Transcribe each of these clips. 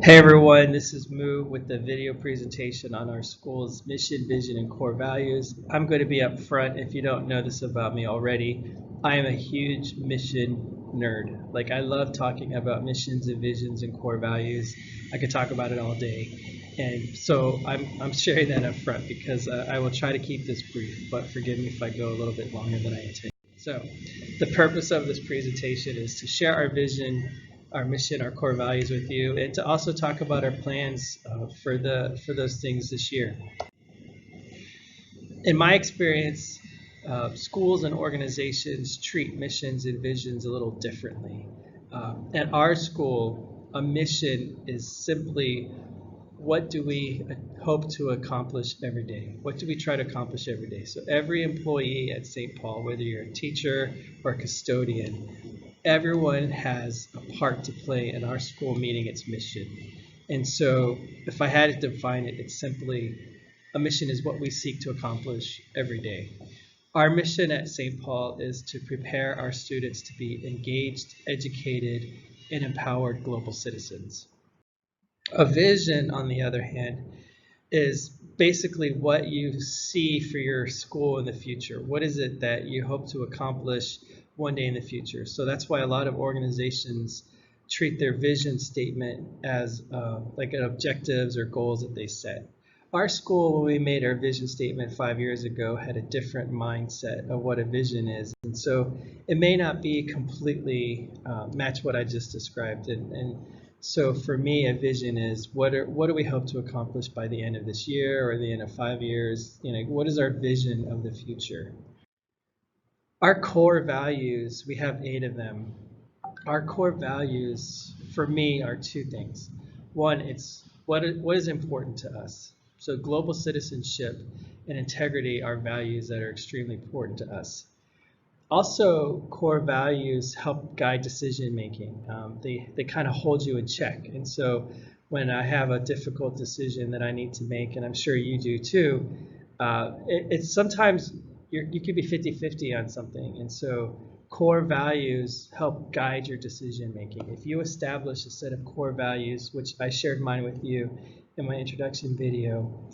Hey everyone, this is Moo with the video presentation on our school's mission, vision, and core values. I'm going to be up front. If you don't know this about me already, I am a huge mission nerd. Like, I love talking about missions and visions and core values. I could talk about it all day. And so I'm sharing that up front because I will try to keep this brief, but forgive me if I go a little bit longer than I intend. So the purpose of this presentation is to share our vision, our mission, our core values with you, and to also talk about our plans for those things this year. In my experience, schools and organizations treat missions and visions a little differently. At our school, a mission is simply what do we hope to accomplish every day? What do we try to accomplish every day? So every employee at St. Paul, whether you're a teacher or a custodian, everyone has a part to play in our school meeting its mission. And so if I had to define it, it's simply a mission is what we seek to accomplish every day. Our mission at St. Paul is to prepare our students to be engaged, educated, and empowered global citizens. A vision, on the other hand, is basically what you see for your school in the future. What is it that you hope to accomplish one day in the future? So that's why a lot of organizations treat their vision statement as like an objectives or goals that they set. Our school, when we made our vision statement 5 years ago, had a different mindset of what a vision is. And so it may not be completely match what I just described. And so for me, a vision is what do we hope to accomplish by the end of this year or the end of 5 years? You know, what is our vision of the future? Our core values, we have 8 of them. Our core values for me are two things. One, it's what is important to us. So global citizenship and integrity are values that are extremely important to us. Also, core values help guide decision making. They kind of hold you in check. And so when I have a difficult decision that I need to make, and I'm sure you do too, it's sometimes you could be 50-50 on something. And so core values help guide your decision making. If you establish a set of core values, which I shared mine with you in my introduction video,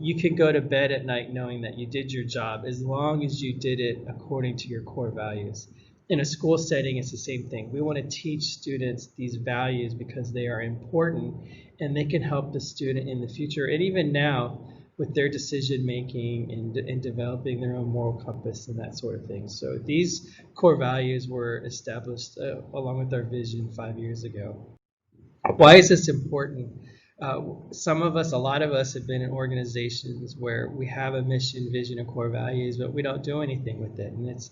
you can go to bed at night knowing that you did your job as long as you did it according to your core values. In a school setting, it's the same thing. We want to teach students these values because they are important and they can help the student in the future and even now with their decision making and developing their own moral compass and that sort of thing. So these core values were established along with our vision 5 years ago. Why is this important? Some of us, a lot of us have been in organizations where we have a mission, vision, and core values, but we don't do anything with it. And it's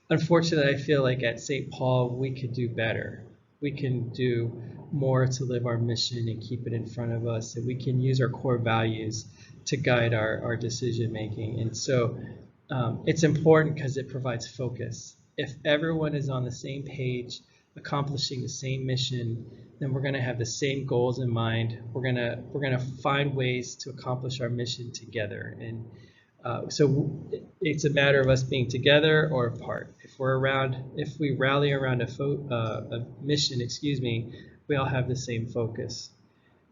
unfortunate. I feel like at St. Paul, we could do better. We can do more to live our mission and keep it in front of us. And we can use our core values to guide our decision making. And so it's important because it provides focus. If everyone is on the same page, accomplishing the same mission, then we're going to have the same goals in mind. We're going to find ways to accomplish our mission together. And so it's a matter of us being together or apart. If we rally around a mission, we all have the same focus.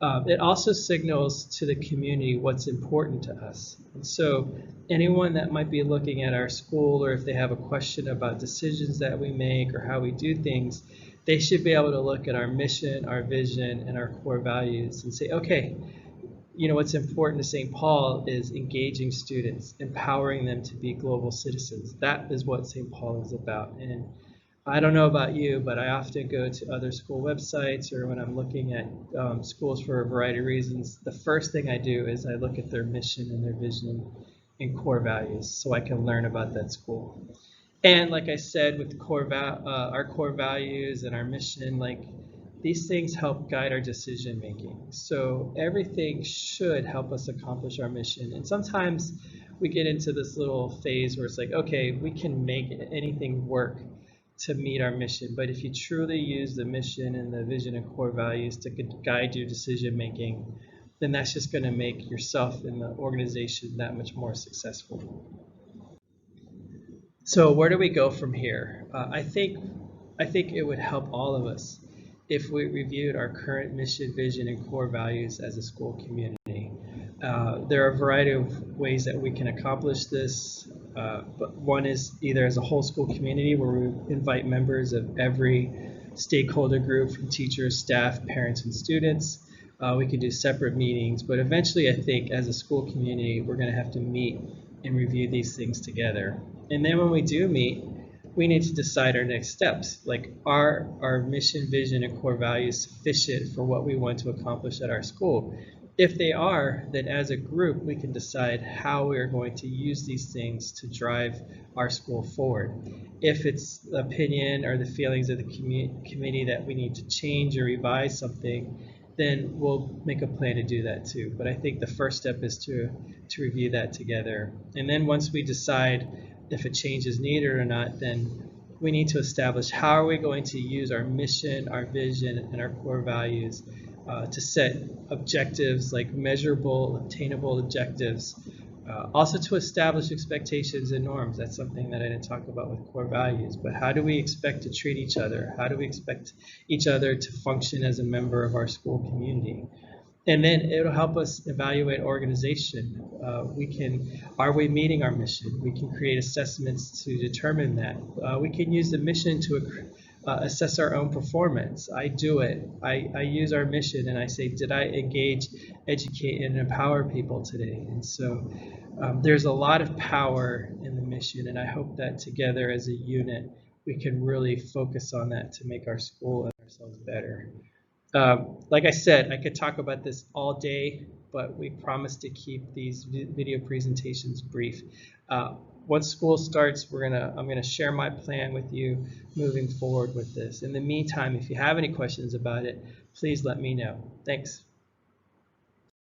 It also signals to the community what's important to us. And so anyone that might be looking at our school, or if they have a question about decisions that we make or how we do things, they should be able to look at our mission, our vision, and our core values and say, okay, you know, what's important to St. Paul is engaging students, empowering them to be global citizens. That is what St. Paul is about. And I don't know about you, but I often go to other school websites or when I'm looking at schools for a variety of reasons, the first thing I do is I look at their mission and their vision and core values so I can learn about that school. And like I said, with our core values and our mission, like these things help guide our decision making. So everything should help us accomplish our mission. And sometimes we get into this little phase where it's like, okay, we can make anything work to meet our mission. But if you truly use the mission and the vision and core values to guide your decision making, then that's just going to make yourself and the organization that much more successful. So where do we go from here? I think it would help all of us if we reviewed our current mission, vision, and core values as a school community. There are a variety of ways that we can accomplish this, but one is either as a whole school community where we invite members of every stakeholder group from teachers, staff, parents, and students. We can do separate meetings, but eventually I think as a school community, we're going to have to meet and review these things together. And then when we do meet, we need to decide our next steps. Like, are our mission, vision, and core values sufficient for what we want to accomplish at our school? If they are, then as a group, we can decide how we are going to use these things to drive our school forward. If it's the opinion or the feelings of the committee that we need to change or revise something, then we'll make a plan to do that too. But I think the first step is to review that together. And then once we decide if a change is needed or not, then we need to establish how are we going to use our mission, our vision, and our core values to set objectives, like measurable, obtainable objectives. Also to establish expectations and norms. That's something that I didn't talk about with core values, but how do we expect to treat each other? How do we expect each other to function as a member of our school community? And then it'll help us evaluate organization. Are we meeting our mission? We can create assessments to determine that. We can use the mission to assess our own performance. I do it. I use our mission and I say, did I engage, educate, and empower people today? And so there's a lot of power in the mission, and I hope that together as a unit, we can really focus on that to make our school and ourselves better. Like I said, I could talk about this all day, but we promise to keep these video presentations brief. Once school starts, I'm gonna share my plan with you moving forward with this. In the meantime, if you have any questions about it, please let me know. Thanks.